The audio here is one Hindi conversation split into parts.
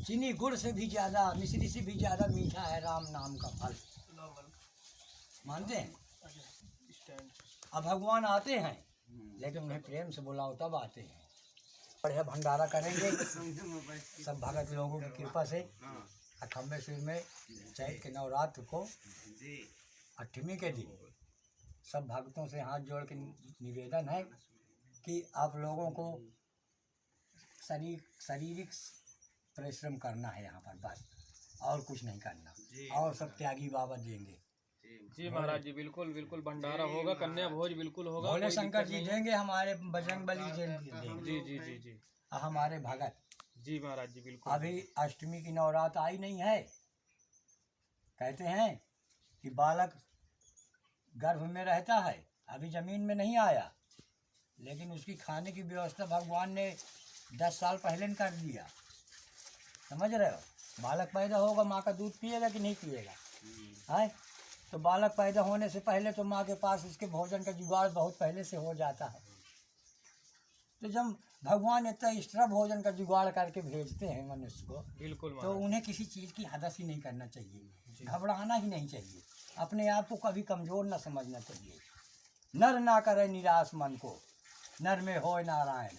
चीनी गुड़ से भी ज्यादा, मिश्री से भी ज्यादा मीठा है राम नाम का फल। मानते हैं? अब भगवान आते हैं लेकिन उन्हें प्रेम से बुलाओ तब आते हैं। बढ़िया भंडारा करेंगे सब भगत लोगों की कृपा से। अठम्बे सूर में चैत के नवरात्र को 8वीं के दिन सब भक्तों से हाथ जोड़ के निवेदन है कि आप लोगों को शारीरिक परिश्रम करना है यहाँ पर, बस और कुछ नहीं करना। और सब त्यागी बाबा देंगे। जी महाराज जी, बिल्कुल बिल्कुल भंडारा होगा, कन्या भोज बिल्कुल होगा। भोले शंकर जी देंगे, हमारे बजरंग बली देंगे। जी जी जी जी हमारे भगत। जी महाराज जी बिल्कुल। अभी 8वीं की नवरात्र आई नहीं है। कहते हैं कि बालक गर्भ में रहता है, अभी जमीन में नहीं आया, लेकिन उसकी खाने की व्यवस्था भगवान ने 10 साल पहले न कर दिया। समझ रहे हो? बालक पैदा होगा, माँ का दूध पिएगा कि नहीं पिएगा? है तो बालक पैदा होने से पहले तो माँ के पास उसके भोजन का जुगाड़ बहुत पहले से हो जाता है। तो जब भगवान इतना एक्स्ट्रा भोजन का जुगाड़ करके भेजते हैं मनुष्य को, बिल्कुल तो उन्हें किसी चीज़ की हदस ही नहीं करना चाहिए, घबराना ही नहीं चाहिए, अपने आप को कभी कमज़ोर न समझना चाहिए। नर ना करे निराश मन को, नर में होय नारायण।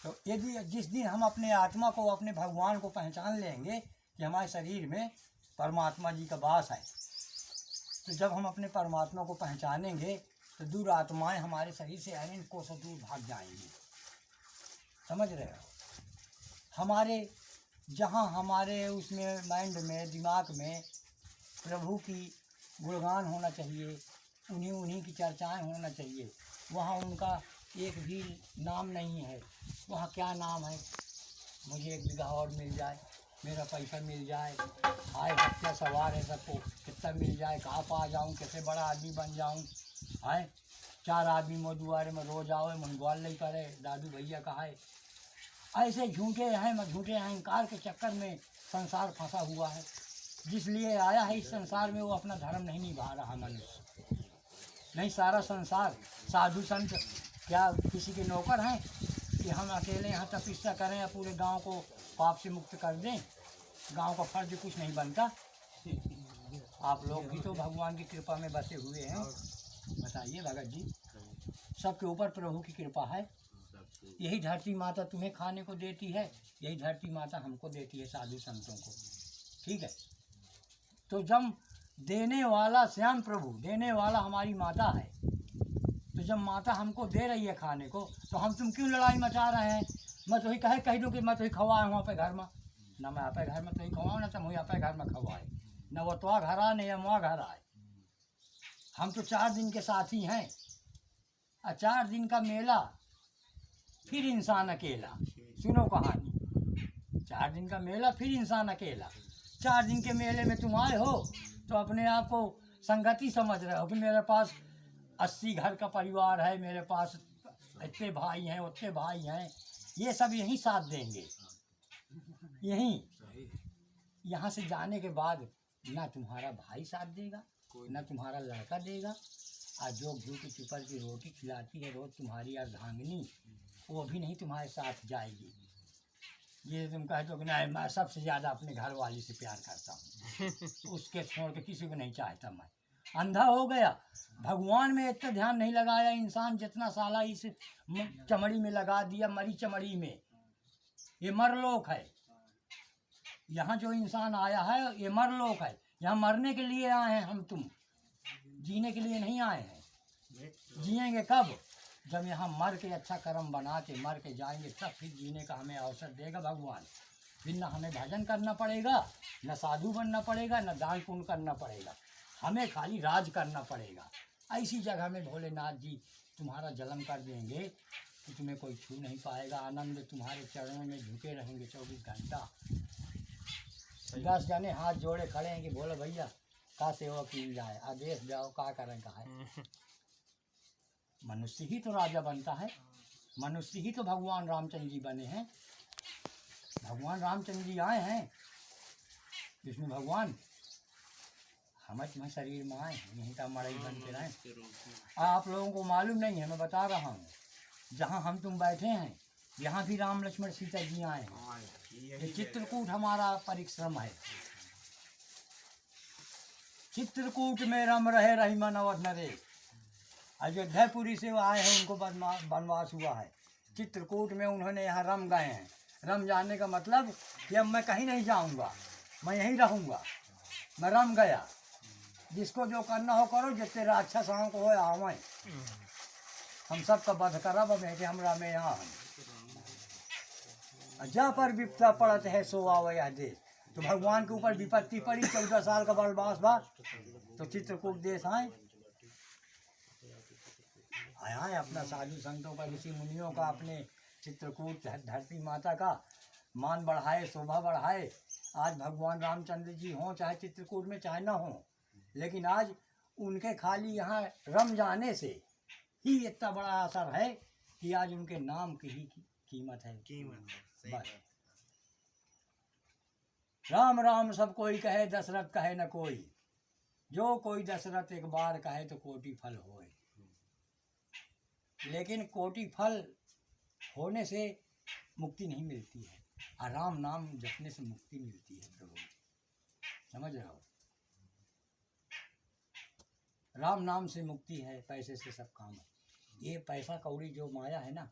तो यदि जिस दिन हम अपने आत्मा को, अपने भगवान को पहचान लेंगे कि हमारे शरीर में परमात्मा जी का वास है, तो जब हम अपने परमात्मा को पहचानेंगे तो दूर आत्माएं हमारे शरीर से अनेक कोसों दूर भाग जाएंगी। समझ रहे हो? हमारे जहाँ हमारे उसमें माइंड में, दिमाग में प्रभु की गुणगान होना चाहिए, उन्हीं की चर्चाएं होना चाहिए। वहाँ उनका एक भी नाम नहीं है। वहाँ क्या नाम है? मुझे 1 बीघा और मिल जाए, मेरा पैसा मिल जाए, आए हत्या सवार है सबको, कितना मिल जाए, कहाँ पा जाऊँ, कैसे बड़ा आदमी बन जाऊँ। आए 4 आदमी मोदुआरे में रोज आवे, मन ग्वाल नहीं करे, दादू भैया कहा है। ऐसे झूठे अहंकार के चक्कर में संसार फंसा हुआ है। जिसलिए आया है इस संसार में वो अपना धर्म नहीं निभा रहा मनुष्य। नहीं, सारा संसार साधु संत क्या किसी के नौकर हैं कि हम अकेले यहाँ तपस्या करें या पूरे गांव को पाप से मुक्त कर दें? गांव का फर्ज कुछ नहीं बनता। आप लोग भी तो भगवान की कृपा में बसे हुए हैं। बताइए भगत जी, सबके ऊपर प्रभु की कृपा है। यही धरती माता तुम्हें खाने को देती है, यही धरती माता हमको देती है, साधु संतों को। ठीक है? तो जब देने वाला श्याम प्रभु, देने वाला हमारी माता है, तो जब माता हमको दे रही है खाने को, तो हम तुम क्यों लड़ाई मचा रहे हैं? मैं तो ही कह दूँ कि मैं तो ही खवाए वहाँ पे घर में, ना मैं आपे घर में तो ही खवाऊँ, ना तुम आपे घर में खवाए, न वो तो घर आए न मुआ घर आए। हम तो 4 दिन के साथी हैं, और 4 दिन का मेला फिर इंसान अकेला। सुनो कहानी, 4 दिन का मेला फिर इंसान अकेला। 4 दिन के मेले में तुम आए हो तो अपने आप को संगति समझ रहे हो कि मेरे पास 80 घर का परिवार है, मेरे पास इतने भाई हैं, उतने भाई हैं, ये सब यहीं साथ देंगे। यहीं यहाँ से जाने के बाद ना तुम्हारा भाई साथ देगा, ना तुम्हारा लड़का देगा, और जो घी की चुपर की रोटी खिलाती है रोज तुम्हारी अर्धांगिनी, वो भी नहीं तुम्हारे साथ जाएगी। ये तुम कहते हो कि नहीं मैं सबसे ज़्यादा अपने घर वाली से प्यार करता हूँ, उसके छोड़ के किसी को नहीं चाहता, मैं अंधा हो गया। भगवान में इतना ध्यान नहीं लगाया इंसान जितना साला इस चमड़ी में लगा दिया, मरी चमड़ी में। ये मरलोक है। यहाँ जो इंसान आया है ये मरलोक है। यहाँ मरने के लिए आए हैं हम, तुम जीने के लिए नहीं आए हैं। जिएंगे कब? जब यहाँ मर के अच्छा कर्म बना के मर के जाएंगे, तब फिर जीने का हमें अवसर देगा भगवान। फिर न हमें भजन करना पड़ेगा, न साधु बनना पड़ेगा, न दान पुण्य करना पड़ेगा, हमें खाली राज करना पड़ेगा। ऐसी जगह में भोलेनाथ जी तुम्हारा जन्म कर देंगे कि तुम्हें कोई छू नहीं पाएगा। आनंद तुम्हारे चरणों में झुके रहेंगे 24 घंटा। 10 जने हाथ जोड़े खड़े हैं कि बोले भैया का सेवा की जाए, आदेश जाओ, का करें का है। मनुष्य ही तो राजा बनता है, मनुष्य ही तो भगवान रामचंद्र जी बने हैं। भगवान रामचंद्र जी आए हैं, विष्णु भगवान हमें तुम्हें शरीर में आए, यहीं का मड़ई बन के रहें। आप लोगों को मालूम नहीं है, मैं बता रहा हूँ। जहाँ हम तुम बैठे हैं यहाँ भी राम लक्ष्मण सीता जी आए हैं। ये चित्रकूट हमारा परिश्रम है। चित्रकूट में रम रहे रहीमन और नरेश। अयोध्यापुरी से वो आए हैं, उनको वनवास हुआ है। चित्रकूट में उन्होंने यहाँ रम गए हैं। रम जाने का मतलब कि अब मैं कहीं नहीं जाऊँगा, मैं यहीं रहूँगा। मैं रम गया, जिसको जो करना हो करो, जितने राक्षस आओ को हो आवें, हम सबका वध करब बेटे हमरा में यहाँ। जा पर विपदा पड़त है सो आवे यह देश। तो भगवान के ऊपर विपत्ति पड़ी, 14 साल का वनवास बा, तो चित्रकूट देश आए आए अपना साधु संतों का, ऋषि मुनियों का, अपने चित्रकूट धरती माता का मान बढ़ाए, शोभा बढ़ाए। आज भगवान रामचंद्र जी हों चाहे चित्रकूट में चाहे ना हों, लेकिन आज उनके खाली यहाँ रम जाने से ही इतना बड़ा असर है कि आज उनके नाम की ही कीमत है। बस राम राम सब कोई कहे, दशरथ कहे न कोई। जो कोई दशरथ एक बार कहे तो कोटि फल होए। लेकिन कोटि फल होने से मुक्ति नहीं मिलती है, और राम नाम जपने से मुक्ति मिलती है। प्रभु समझ रहे हो, राम नाम से मुक्ति है, पैसे से सब काम है। ये पैसा कौड़ी जो माया है ना,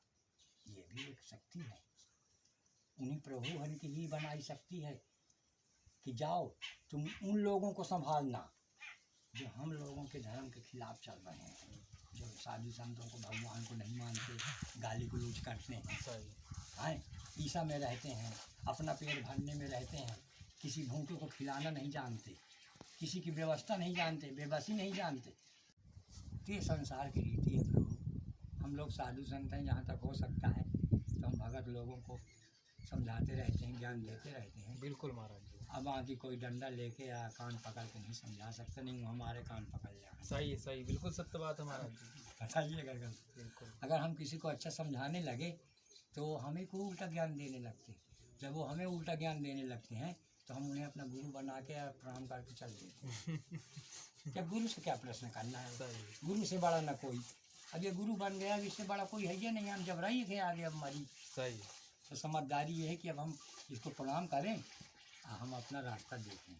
ये भी एक शक्ति है। उन्हीं प्रभु हरि की ही बनाई शक्ति है कि जाओ तुम उन लोगों को संभालना जो हम लोगों के धर्म के खिलाफ चल रहे हैं, जो साधु संतों को, भगवान को नहीं मानते, गाली गलौज करते हैं, ईसा में रहते हैं, अपना पेट भरने में रहते हैं, किसी भूखे को खिलाना नहीं जानते, किसी की व्यवस्था नहीं जानते, बेबसी नहीं जानते। ये संसार की रीति है प्रभु। हम लोग साधु संत हैं, जहाँ तक हो सकता है तो हम भगत लोगों को समझाते रहते हैं, ज्ञान देते रहते हैं। बिल्कुल महाराज जी। अब आगे कोई डंडा लेके या कान पकड़ के नहीं समझा सकता, नहीं हमारे कान पकड़ जाए। सही है, सही, बिल्कुल सत्य बात है महाराज जी। बताइएगा बिल्कुल। अगर हम किसी को अच्छा समझाने लगे तो हमें को उल्टा ज्ञान देने लगते। जब वो हमें उल्टा ज्ञान देने लगते हैं तो हम उन्हें अपना गुरु बना के प्रणाम करके चल देते हैं। जब गुरु से क्या प्रश्न करना है, गुरु से बड़ा ना कोई। अब ये गुरु बन गया, इससे बड़ा कोई है ही नहीं। हम जब रही थे आगे, अब मरी। सही। तो समझदारी ये है कि अब हम इसको प्रणाम करें, हम अपना रास्ता देखें।